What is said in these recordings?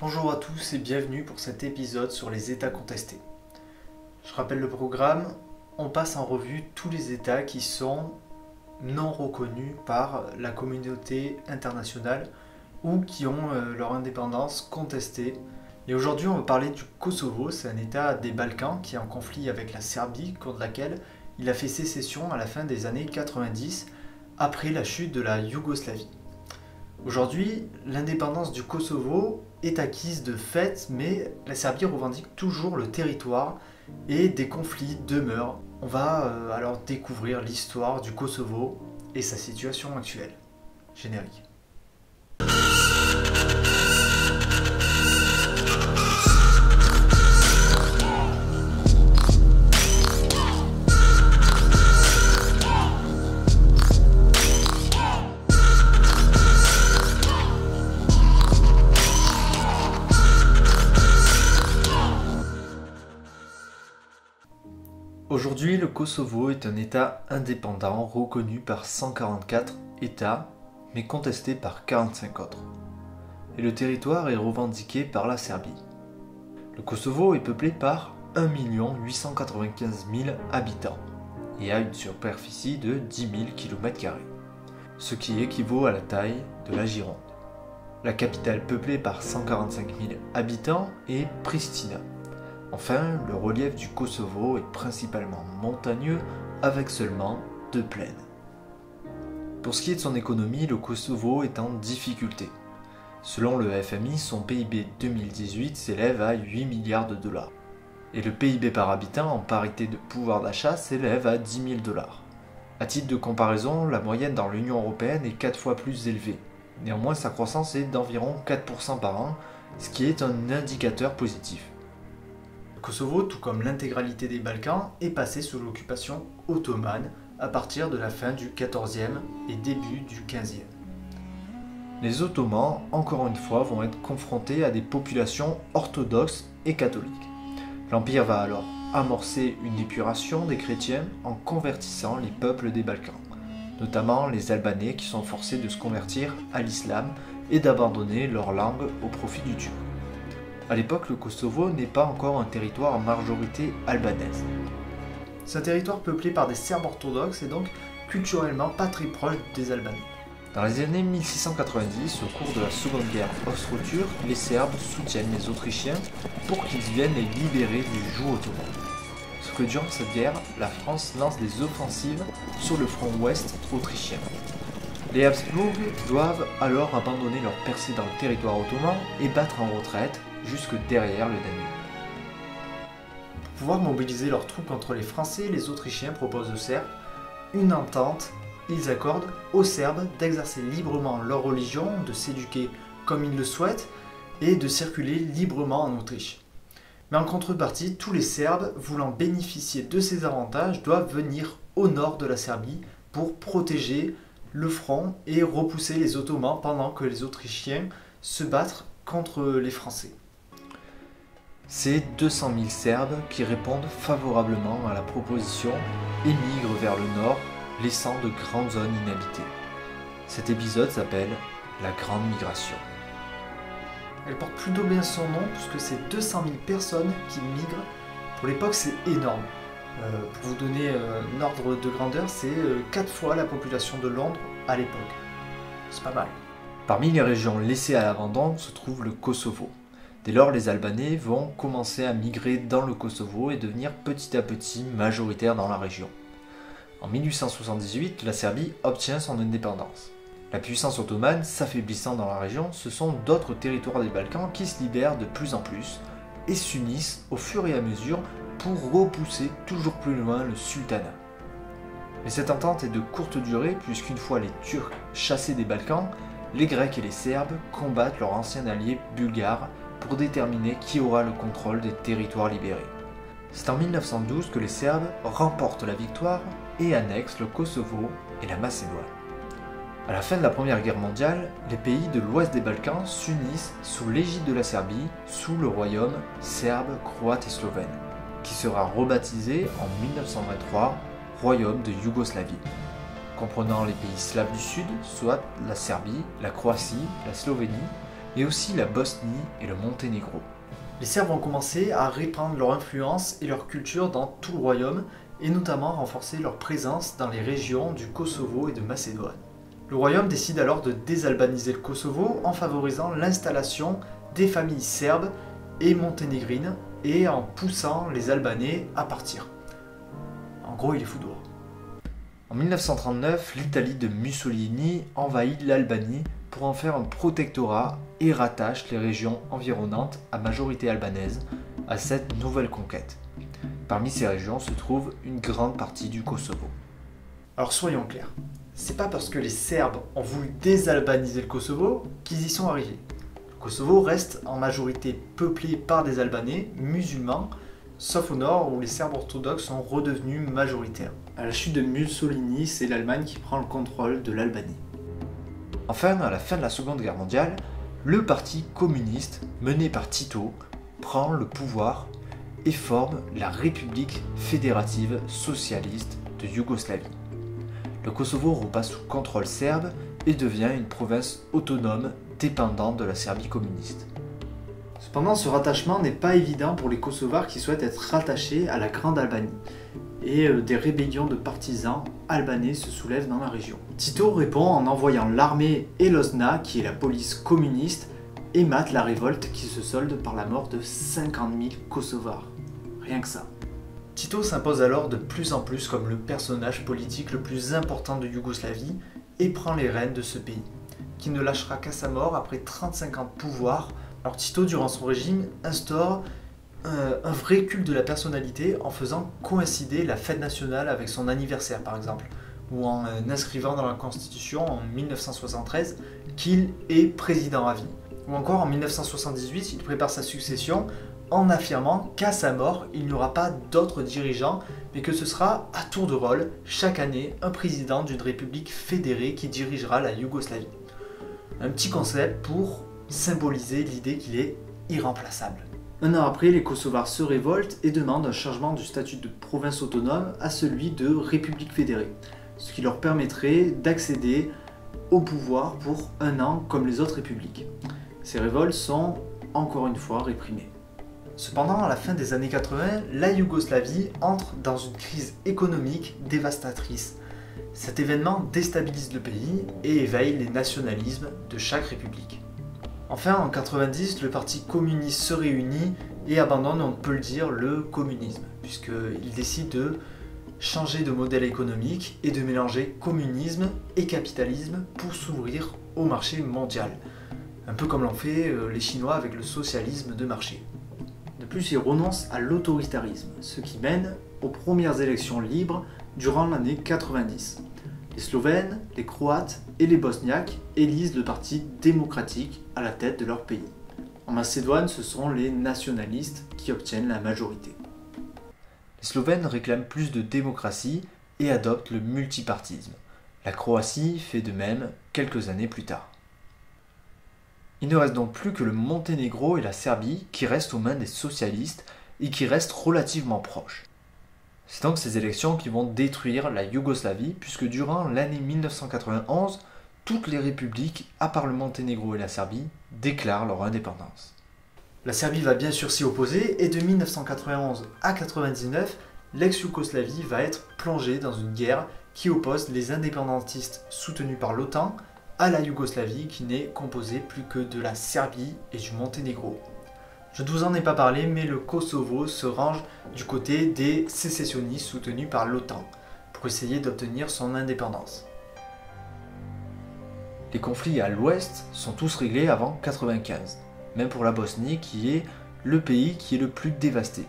Bonjour à tous et bienvenue pour cet épisode sur les États contestés. Je rappelle le programme, on passe en revue tous les États qui sont non reconnus par la communauté internationale ou qui ont leur indépendance contestée. Et aujourd'hui on va parler du Kosovo, c'est un État des Balkans qui est en conflit avec la Serbie contre laquelle il a fait sécession à la fin des années 90 après la chute de la Yougoslavie. Aujourd'hui, l'indépendance du Kosovo est acquise de fait, mais la Serbie revendique toujours le territoire et des conflits demeurent. On va alors découvrir l'histoire du Kosovo et sa situation actuelle. Générique. Aujourd'hui, le Kosovo est un État indépendant reconnu par 144 États, mais contesté par 45 autres. Et le territoire est revendiqué par la Serbie. Le Kosovo est peuplé par 1 895 000 habitants et a une superficie de 10 000 km², ce qui équivaut à la taille de la Gironde. La capitale peuplée par 145 000 habitants est Pristina. Enfin, le relief du Kosovo est principalement montagneux avec seulement 2 plaines. Pour ce qui est de son économie, le Kosovo est en difficulté. Selon le FMI, son PIB 2018 s'élève à 8 milliards de dollars. Et le PIB par habitant en parité de pouvoir d'achat s'élève à 10 000 dollars. À titre de comparaison, la moyenne dans l'Union européenne est 4 fois plus élevée. Néanmoins, sa croissance est d'environ 4% par an, ce qui est un indicateur positif. Le Kosovo, tout comme l'intégralité des Balkans, est passé sous l'occupation ottomane à partir de la fin du XIVe et début du XVe. Les Ottomans, encore une fois, vont être confrontés à des populations orthodoxes et catholiques. L'Empire va alors amorcer une épuration des chrétiens en convertissant les peuples des Balkans, notamment les Albanais qui sont forcés de se convertir à l'islam et d'abandonner leur langue au profit du turc. À l'époque, le Kosovo n'est pas encore un territoire à majorité albanaise. C'est un territoire peuplé par des Serbes orthodoxes et donc culturellement pas très proche des Albanais. Dans les années 1690, au cours de la Seconde Guerre austro-turque, les Serbes soutiennent les Autrichiens pour qu'ils viennent les libérer du joug ottoman. Sauf que durant cette guerre, la France lance des offensives sur le front ouest autrichien. Les Habsbourg doivent alors abandonner leur percée dans le territoire ottoman et battre en retraite jusque derrière le Danube. Pour pouvoir mobiliser leurs troupes contre les Français, les Autrichiens proposent aux Serbes une entente. Ils accordent aux Serbes d'exercer librement leur religion, de s'éduquer comme ils le souhaitent et de circuler librement en Autriche. Mais en contrepartie, tous les Serbes voulant bénéficier de ces avantages doivent venir au nord de la Serbie pour protéger le front et repousser les Ottomans pendant que les Autrichiens se battent contre les Français. C'est 200 000 Serbes qui répondent favorablement à la proposition et migrent vers le nord, laissant de grandes zones inhabitées. Cet épisode s'appelle la Grande Migration. Elle porte plutôt bien son nom puisque c'est 200 000 personnes qui migrent. Pour l'époque, c'est énorme. Pour vous donner un ordre de grandeur, c'est 4 fois la population de Londres à l'époque. C'est pas mal. Parmi les régions laissées à l'abandon se trouve le Kosovo. Dès lors, les Albanais vont commencer à migrer dans le Kosovo et devenir petit à petit majoritaires dans la région. En 1878, la Serbie obtient son indépendance. La puissance ottomane s'affaiblissant dans la région, ce sont d'autres territoires des Balkans qui se libèrent de plus en plus et s'unissent au fur et à mesure pour repousser toujours plus loin le sultanat. Mais cette entente est de courte durée puisqu'une fois les Turcs chassés des Balkans, les Grecs et les Serbes combattent leur ancien allié bulgare pour déterminer qui aura le contrôle des territoires libérés. C'est en 1912 que les Serbes remportent la victoire et annexent le Kosovo et la Macédoine. À la fin de la Première Guerre mondiale, les pays de l'ouest des Balkans s'unissent sous l'égide de la Serbie, sous le royaume serbe, croate et slovène, qui sera rebaptisé en 1923 Royaume de Yougoslavie, comprenant les pays slaves du Sud, soit la Serbie, la Croatie, la Slovénie, mais aussi la Bosnie et le Monténégro. Les Serbes ont commencé à répandre leur influence et leur culture dans tout le royaume, et notamment renforcer leur présence dans les régions du Kosovo et de Macédoine. Le royaume décide alors de désalbaniser le Kosovo en favorisant l'installation des familles serbes et monténégrines et en poussant les Albanais à partir. En gros, il est fou dehors. En 1939, l'Italie de Mussolini envahit l'Albanie pour en faire un protectorat et rattache les régions environnantes à majorité albanaise à cette nouvelle conquête. Parmi ces régions se trouve une grande partie du Kosovo. Alors soyons clairs, c'est pas parce que les Serbes ont voulu désalbaniser le Kosovo qu'ils y sont arrivés. Le Kosovo reste en majorité peuplé par des Albanais musulmans, sauf au nord où les Serbes orthodoxes sont redevenus majoritaires. À la chute de Mussolini, c'est l'Allemagne qui prend le contrôle de l'Albanie. Enfin, à la fin de la Seconde Guerre mondiale, le parti communiste, mené par Tito, prend le pouvoir et forme la République fédérative socialiste de Yougoslavie. Le Kosovo repasse sous contrôle serbe et devient une province autonome dépendante de la Serbie communiste. Cependant, ce rattachement n'est pas évident pour les Kosovars qui souhaitent être rattachés à la Grande Albanie. Et des rébellions de partisans albanais se soulèvent dans la région. Tito répond en envoyant l'armée et l'OSNA, qui est la police communiste, et mate la révolte qui se solde par la mort de 50 000 Kosovars. Rien que ça. Tito s'impose alors de plus en plus comme le personnage politique le plus important de Yougoslavie et prend les rênes de ce pays, qui ne lâchera qu'à sa mort après 35 ans de pouvoir. Alors Tito, durant son régime, instaure un vrai culte de la personnalité en faisant coïncider la fête nationale avec son anniversaire par exemple, ou en inscrivant dans la Constitution en 1973 qu'il est président à vie. Ou encore en 1978, il prépare sa succession en affirmant qu'à sa mort, il n'y aura pas d'autres dirigeants, mais que ce sera à tour de rôle, chaque année, un président d'une république fédérée qui dirigera la Yougoslavie. Un petit concept pour symboliser l'idée qu'il est irremplaçable. Un an après, les Kosovars se révoltent et demandent un changement du statut de province autonome à celui de république fédérée, ce qui leur permettrait d'accéder au pouvoir pour un an comme les autres républiques. Ces révoltes sont encore une fois réprimées. Cependant, à la fin des années 80, la Yougoslavie entre dans une crise économique dévastatrice. Cet événement déstabilise le pays et éveille les nationalismes de chaque république. Enfin, en 90, le parti communiste se réunit et abandonne, on peut le dire, le communisme, puisqu'il décide de changer de modèle économique et de mélanger communisme et capitalisme pour s'ouvrir au marché mondial. Un peu comme l'ont fait les Chinois avec le socialisme de marché. De plus, il renonce à l'autoritarisme, ce qui mène aux premières élections libres durant l'année 90. Les Slovènes, les Croates et les Bosniaques élisent le parti démocratique à la tête de leur pays. En Macédoine, ce sont les nationalistes qui obtiennent la majorité. Les Slovènes réclament plus de démocratie et adoptent le multipartisme. La Croatie fait de même quelques années plus tard. Il ne reste donc plus que le Monténégro et la Serbie qui restent aux mains des socialistes et qui restent relativement proches. C'est donc ces élections qui vont détruire la Yougoslavie, puisque durant l'année 1991, toutes les républiques, à part le Monténégro et la Serbie, déclarent leur indépendance. La Serbie va bien sûr s'y opposer, et de 1991 à 1999, l'ex-Yougoslavie va être plongée dans une guerre qui oppose les indépendantistes soutenus par l'OTAN à la Yougoslavie qui n'est composée plus que de la Serbie et du Monténégro. Je ne vous en ai pas parlé, mais le Kosovo se range du côté des sécessionnistes soutenus par l'OTAN pour essayer d'obtenir son indépendance. Les conflits à l'ouest sont tous réglés avant 1995, même pour la Bosnie qui est le pays qui est le plus dévasté.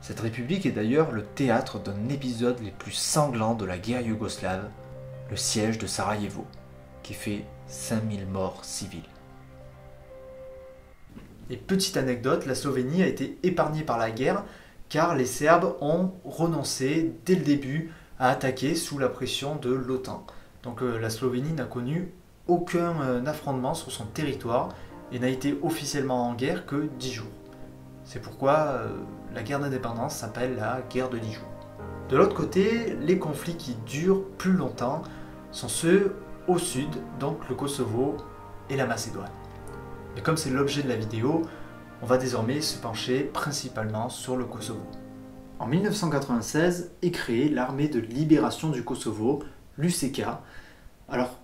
Cette république est d'ailleurs le théâtre d'un épisode les plus sanglants de la guerre yougoslave, le siège de Sarajevo, qui fait 5000 morts civils. Et petite anecdote, la Slovénie a été épargnée par la guerre car les Serbes ont renoncé dès le début à attaquer sous la pression de l'OTAN. Donc la Slovénie n'a connu aucun affrontement sur son territoire et n'a été officiellement en guerre que 10 jours. C'est pourquoi la guerre d'indépendance s'appelle la guerre de 10 jours. De l'autre côté, les conflits qui durent plus longtemps sont ceux au sud, donc le Kosovo et la Macédoine. Mais comme c'est l'objet de la vidéo, on va désormais se pencher principalement sur le Kosovo. En 1996 est créée l'armée de libération du Kosovo, l'UÇK. Alors,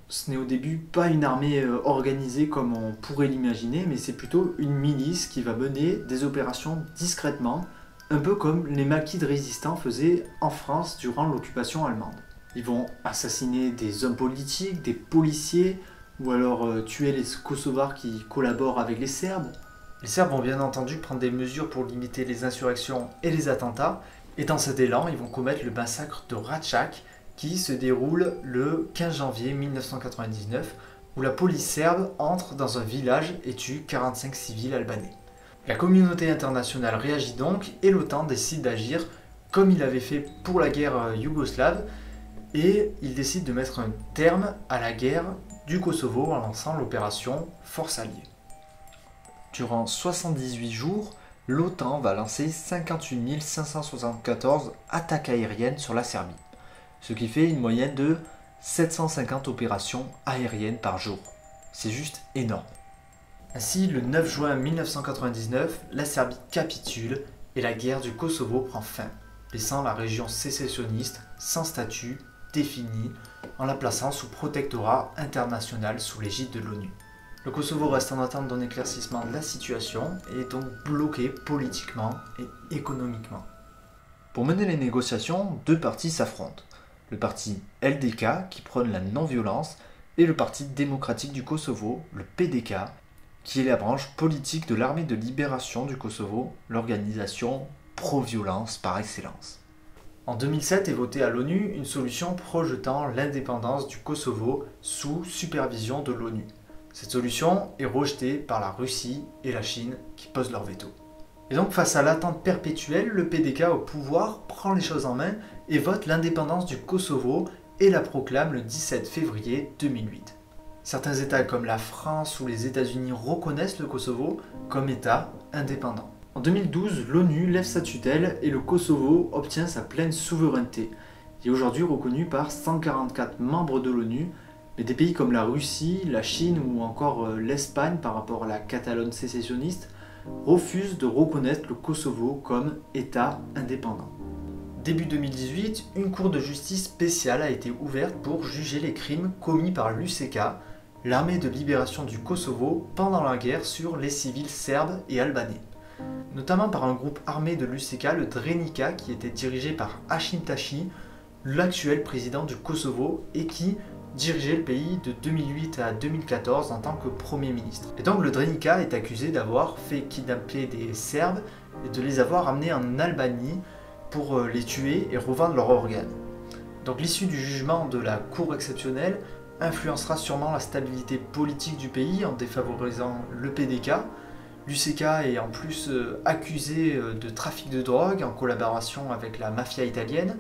ce n'est au début pas une armée organisée comme on pourrait l'imaginer, mais c'est plutôt une milice qui va mener des opérations discrètement, un peu comme les maquis de résistants faisaient en France durant l'occupation allemande. Ils vont assassiner des hommes politiques, des policiers, ou alors tuer les Kosovars qui collaborent avec les Serbes. Les Serbes vont bien entendu prendre des mesures pour limiter les insurrections et les attentats, et dans cet élan, ils vont commettre le massacre de Račak, qui se déroule le 15 janvier 1999, où la police serbe entre dans un village et tue 45 civils albanais. La communauté internationale réagit donc et l'OTAN décide d'agir comme il avait fait pour la guerre yougoslave, et il décide de mettre un terme à la guerre du Kosovo en lançant l'opération Force Alliée. Durant 78 jours, l'OTAN va lancer 58 574 attaques aériennes sur la Serbie, ce qui fait une moyenne de 750 opérations aériennes par jour. C'est juste énorme. Ainsi, le 9 juin 1999, la Serbie capitule et la guerre du Kosovo prend fin, laissant la région sécessionniste sans statut défini en la plaçant sous protectorat international sous l'égide de l'ONU. Le Kosovo reste en attente d'un éclaircissement de la situation et est donc bloqué politiquement et économiquement. Pour mener les négociations, deux partis s'affrontent. Le parti LDK qui prône la non-violence et le Parti démocratique du Kosovo, le PDK, qui est la branche politique de l'armée de libération du Kosovo, l'organisation pro-violence par excellence. En 2007 est votée à l'ONU une solution projetant l'indépendance du Kosovo sous supervision de l'ONU. Cette solution est rejetée par la Russie et la Chine qui posent leur veto. Et donc face à l'attente perpétuelle, le PDK au pouvoir prend les choses en main et vote l'indépendance du Kosovo et la proclame le 17 février 2008. Certains États comme la France ou les États-Unis reconnaissent le Kosovo comme État indépendant. En 2012, l'ONU lève sa tutelle et le Kosovo obtient sa pleine souveraineté. Il est aujourd'hui reconnu par 144 membres de l'ONU, mais des pays comme la Russie, la Chine ou encore l'Espagne par rapport à la Catalogne sécessionniste refusent de reconnaître le Kosovo comme État indépendant. Début 2018, une cour de justice spéciale a été ouverte pour juger les crimes commis par l'UÇK, l'armée de libération du Kosovo, pendant la guerre sur les civils serbes et albanais. Notamment par un groupe armé de l'UÇK, le Drenica, qui était dirigé par Hashim Thaçi, l'actuel président du Kosovo, et qui dirigeait le pays de 2008 à 2014 en tant que Premier ministre. Et donc le Drenica est accusé d'avoir fait kidnapper des Serbes et de les avoir amenés en Albanie pour les tuer et revendre leurs organes. Donc l'issue du jugement de la Cour exceptionnelle influencera sûrement la stabilité politique du pays en défavorisant le PDK. L'UÇK est en plus accusé de trafic de drogue en collaboration avec la mafia italienne.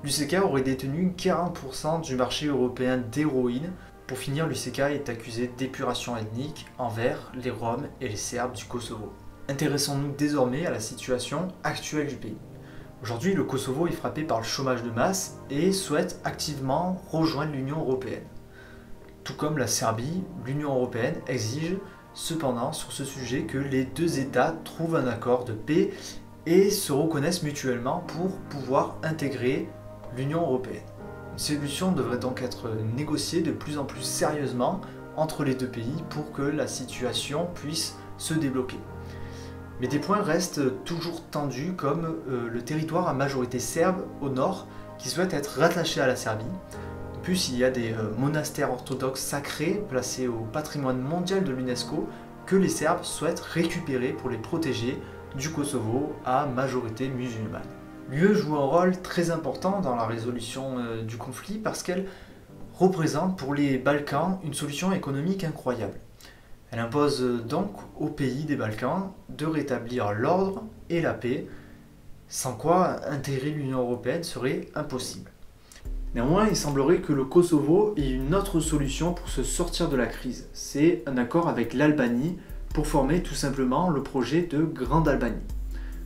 L'UÇK aurait détenu 40% du marché européen d'héroïne. Pour finir, l'UÇK est accusé d'épuration ethnique envers les Roms et les Serbes du Kosovo. Intéressons-nous désormais à la situation actuelle du pays. Aujourd'hui, le Kosovo est frappé par le chômage de masse et souhaite activement rejoindre l'Union européenne. Tout comme la Serbie, l'Union européenne exige cependant sur ce sujet que les deux États trouvent un accord de paix et se reconnaissent mutuellement pour pouvoir intégrer l'Union européenne. Une solution devrait donc être négociée de plus en plus sérieusement entre les deux pays pour que la situation puisse se débloquer. Mais des points restent toujours tendus comme le territoire à majorité serbe au nord qui souhaite être rattaché à la Serbie. En plus, il y a des monastères orthodoxes sacrés placés au patrimoine mondial de l'UNESCO que les Serbes souhaitent récupérer pour les protéger du Kosovo à majorité musulmane. L'UE joue un rôle très important dans la résolution du conflit parce qu'elle représente pour les Balkans une solution économique incroyable. Elle impose donc aux pays des Balkans de rétablir l'ordre et la paix, sans quoi intégrer l'Union européenne serait impossible. Néanmoins, il semblerait que le Kosovo ait une autre solution pour se sortir de la crise. C'est un accord avec l'Albanie pour former tout simplement le projet de Grande Albanie.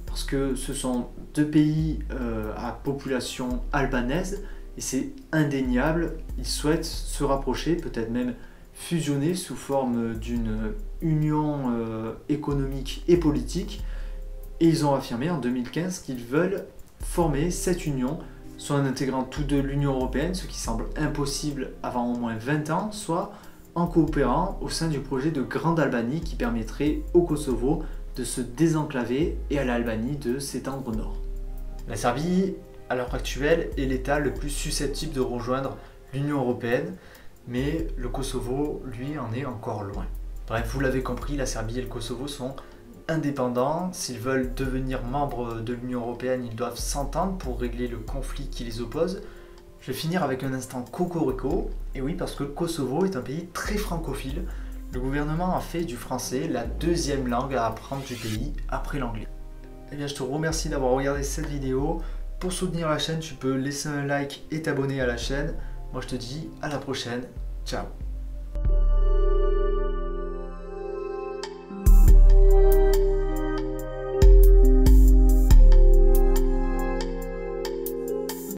Parce que ce sont deux pays à population albanaise et c'est indéniable, ils souhaitent se rapprocher, peut-être même fusionner sous forme d'une union économique et politique. Et ils ont affirmé en 2015 qu'ils veulent former cette union, soit en intégrant tous deux l'Union européenne, ce qui semble impossible avant au moins 20 ans, soit en coopérant au sein du projet de Grande Albanie qui permettrait au Kosovo de se désenclaver et à l'Albanie de s'étendre au nord. La Serbie, à l'heure actuelle, est l'État le plus susceptible de rejoindre l'Union européenne, mais le Kosovo, lui, en est encore loin. Bref, vous l'avez compris, la Serbie et le Kosovo sont indépendants. S'ils veulent devenir membres de l'Union européenne, ils doivent s'entendre pour régler le conflit qui les oppose. Je vais finir avec un instant cocorico. Et oui, parce que le Kosovo est un pays très francophile. Le gouvernement a fait du français la deuxième langue à apprendre du pays après l'anglais. Eh bien, je te remercie d'avoir regardé cette vidéo. Pour soutenir la chaîne, tu peux laisser un like et t'abonner à la chaîne. Moi, je te dis à la prochaine. Ciao.